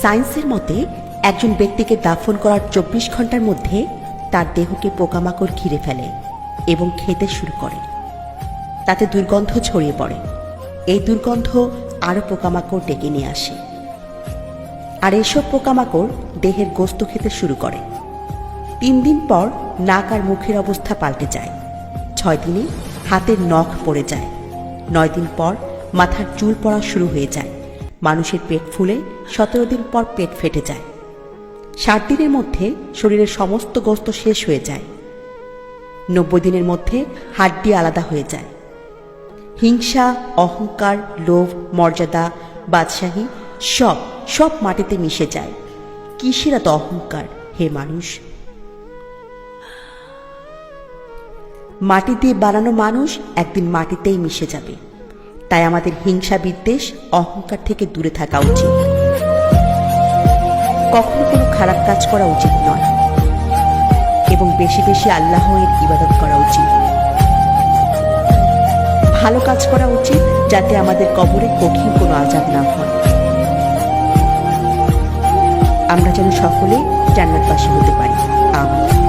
সায়েন্সের মতে একজন ব্যক্তিকে দাফন করার ২৪ ঘন্টার মধ্যে তার দেহকে পোকামাকড় ঘিরে ফেলে এবং খেতে শুরু করে। তাতে দুর্গন্ধ ছড়িয়ে পড়ে। এই দুর্গন্ধ আরও পোকামাকড় ডেকে নিয়ে আসে, আর এসব পোকামাকড় দেহের গোস্ত খেতে শুরু করে। ৩ দিন পর নাক আর মুখের অবস্থা পাল্টে যায়। ৬ দিনে হাতের নখ পড়ে যায়। ৯ দিন পর মাথার চুল পড়া শুরু হয়ে যায়। মানুষের পেট ফুলে ১৭ দিন পর পেট ফেটে যায়। ৬০ দিনের মধ্যে শরীরের সমস্ত গোস্ত শেষ হয়ে যায়। ৯০ দিনের মধ্যে হাড্ডি আলাদা হয়ে যায়। হিংসা, অহংকার, লোভ, মর্যাদা, বাদশাহী সব মাটিতে মিশে যায়। কিসের এত অহংকার হে মানুষ? মাটি দিয়ে বানানো মানুষ একদিন মাটিতেই মিশে যাবে। তাই আমাদের হিংসা, বিদ্বেষ, অহংকার থেকে দূরে থাকা উচিত। কখনো কোনো খারাপ কাজ করা উচিত নয় এবং বেশি বেশি আল্লাহর ইবাদত করা উচিত। ভালো কাজ করা উচিত যাতে আমাদের কবরে কঠিন কোনো আযাব না হয়। আমরা যেন সকলে জান্নাতবাসী হতে পারি। আমিন।